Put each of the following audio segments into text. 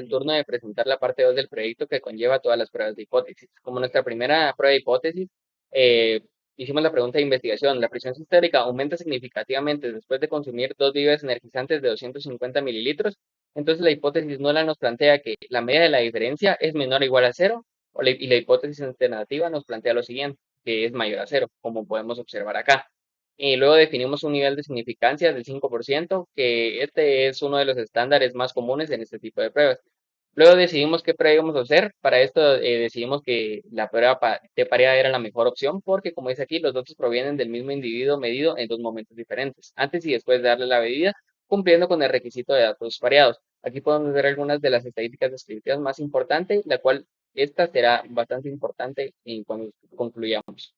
el turno de presentar la parte 2 del proyecto que conlleva todas las pruebas de hipótesis. Como nuestra primera prueba de hipótesis, eh, hicimos la pregunta de investigación. La presión sistólica aumenta significativamente después de consumir dos bebidas energizantes de 250 mililitros. Entonces la hipótesis nula nos plantea que la media de la diferencia es menor o igual a cero, y la hipótesis alternativa nos plantea lo siguiente, que es mayor a cero, como podemos observar acá. Y luego definimos un nivel de significancia del 5%, que este es uno de los estándares más comunes en este tipo de pruebas. Luego decidimos qué prueba íbamos a hacer. Para esto decidimos que la prueba de pareja era la mejor opción porque, como dice aquí, los datos provienen del mismo individuo medido en dos momentos diferentes, antes y después de darle la medida, cumpliendo con el requisito de datos pareados. Aquí podemos ver algunas de las estadísticas descriptivas más importantes, la cual esta será bastante importante en cuando concluyamos.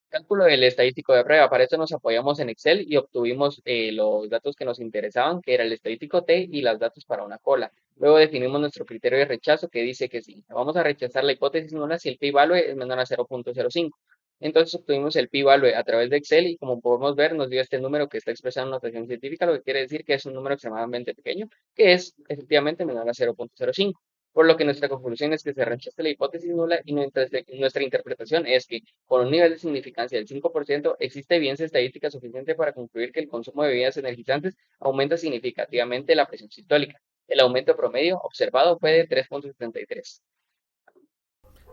Cálculo del estadístico de prueba. Para eso nos apoyamos en Excel y obtuvimos los datos que nos interesaban, que era el estadístico T y los datos para una cola. Luego definimos nuestro criterio de rechazo que dice que sí, vamos a rechazar la hipótesis nula si el p-value es menor a 0.05. Entonces obtuvimos el p-value a través de Excel y como podemos ver nos dio este número que está expresado en notación científica, lo que quiere decir que es un número extremadamente pequeño, que es efectivamente menor a 0.05. Por lo que nuestra conclusión es que se rechaza la hipótesis nula y nuestra interpretación es que con un nivel de significancia del 5%, existe evidencia estadística suficiente para concluir que el consumo de bebidas energizantes aumenta significativamente la presión sistólica. El aumento promedio observado fue de 3.73.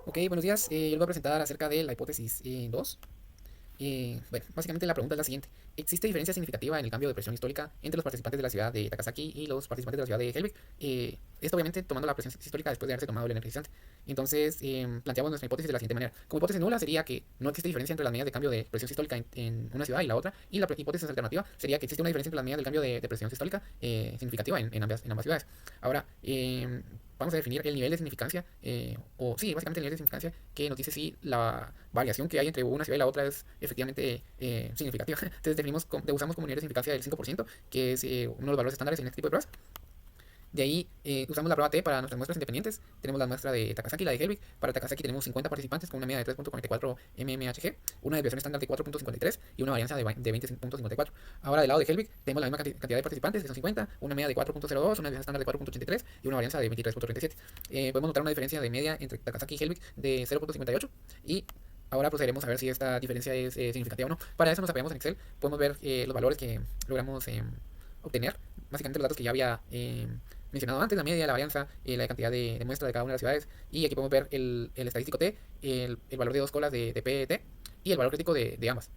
Ok, buenos días. Yo les voy a presentar acerca de la hipótesis 2. Bueno, básicamente la pregunta es la siguiente. ¿Existe diferencia significativa en el cambio de presión histólica entre los participantes de la ciudad de Takasaki y los participantes de la ciudad de Helvig? Esto obviamente tomando la presión histólica después de haberse tomado el energizante. Entonces, planteamos nuestra hipótesis de la siguiente manera. Como hipótesis nula sería que no existe diferencia entre las medidas de cambio de presión sistólica en una ciudad y la otra. Y la hipótesis alternativa sería que existe una diferencia entre las medidas del cambio de presión sistólica significativa en ambas ciudades. Ahora, vamos a definir el nivel de significancia, o sí, básicamente el nivel de significancia que nos dice si la variación que hay entre una ciudad y la otra es efectivamente significativa. Entonces usamos como nivel de significancia del 5%, que es uno de los valores estándares en este tipo de pruebas. De ahí usamos la prueba T para nuestras muestras independientes. Tenemos la muestra de Takasaki y la de Helvig. Para Takasaki tenemos 50 participantes con una media de 3.44 mmHg, una desviación estándar de 4.53 y una varianza de 20.54. Ahora del lado de Helvig tenemos la misma cantidad de participantes, que son 50, una media de 4.02, una desviación estándar de 4.83 y una varianza de 23.37. Podemos notar una diferencia de media entre Takasaki y Helvig de 0.58 y ahora procederemos a ver si esta diferencia es significativa o no. Para eso nos apoyamos en Excel. Podemos ver los valores que logramos obtener. Básicamente los datos que ya había mencionado antes, la media, la varianza, la cantidad de muestra de cada una de las ciudades. Y aquí podemos ver el estadístico T, el valor de dos colas de PET y el valor crítico de ambas.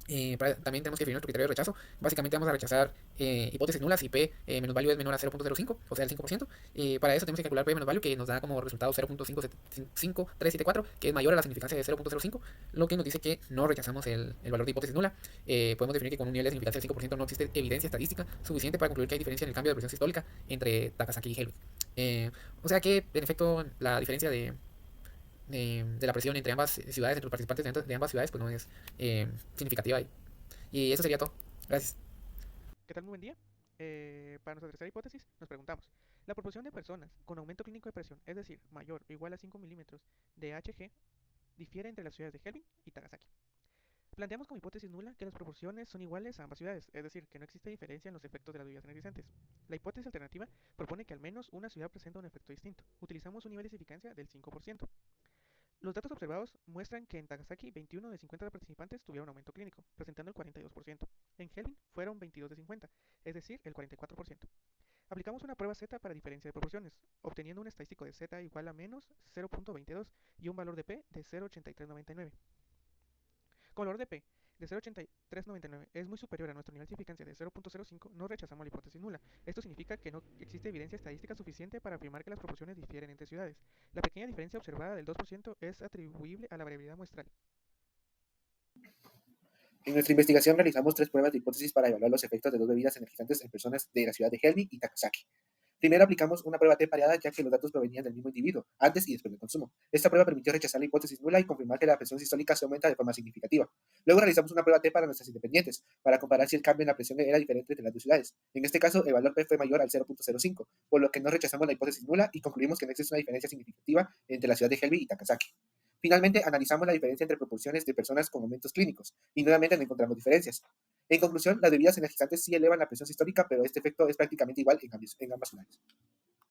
También tenemos que definir nuestro criterio de rechazo. Básicamente vamos a rechazar hipótesis nulas si P menos value es menor a 0.05, o sea, el 5%. Para eso tenemos que calcular P menos value, que nos da como resultado 0.55374, que es mayor a la significancia de 0.05, lo que nos dice que no rechazamos el valor de hipótesis nula. Podemos definir que con un nivel de significancia del 5% no existe evidencia estadística suficiente para concluir que hay diferencia en el cambio de presión sistólica entre Takasaki y Helvig. O sea que, en efecto, la diferencia de la presión entre ambas ciudades, entre los participantes de ambas ciudades, pues no es significativa. Y eso sería todo. Gracias. ¿Qué tal? Muy buen día. Para nuestra tercera hipótesis, nos preguntamos, la proporción de personas con aumento clínico de presión, es decir, mayor o igual a 5 milímetros de Hg, difiere entre las ciudades de Helbing y Takasaki. Planteamos como hipótesis nula que las proporciones son iguales a ambas ciudades, es decir, que no existe diferencia en los efectos de las bebidas energizantes. La hipótesis alternativa propone que al menos una ciudad presenta un efecto distinto. Utilizamos un nivel de significancia del 5%. Los datos observados muestran que en Takasaki 21 de 50 participantes tuvieron aumento clínico, presentando el 42%. En Helbing fueron 22 de 50, es decir, el 44%. Aplicamos una prueba Z para diferencia de proporciones, obteniendo un estadístico de Z igual a menos 0.22 y un valor de P de 0.8399. Con el valor de P de 0.8399 es muy superior a nuestro nivel de significancia de 0.05, no rechazamos la hipótesis nula. Esto significa que no existe evidencia estadística suficiente para afirmar que las proporciones difieren entre ciudades. La pequeña diferencia observada del 2% es atribuible a la variabilidad muestral. En nuestra investigación realizamos tres pruebas de hipótesis para evaluar los efectos de dos bebidas energizantes en personas de la ciudad de Helmi y Takasaki. Primero aplicamos una prueba T pareada ya que los datos provenían del mismo individuo, antes y después del consumo. Esta prueba permitió rechazar la hipótesis nula y confirmar que la presión sistólica se aumenta de forma significativa. Luego realizamos una prueba T para nuestras independientes, para comparar si el cambio en la presión era diferente entre las dos ciudades. En este caso, el valor P fue mayor al 0.05, por lo que no rechazamos la hipótesis nula y concluimos que no existe una diferencia significativa entre la ciudad de Helmi y Takasaki. Finalmente, analizamos la diferencia entre proporciones de personas con aumentos clínicos, y nuevamente no encontramos diferencias. En conclusión, las bebidas energizantes sí elevan la presión sistólica, pero este efecto es prácticamente igual en ambas ciudades.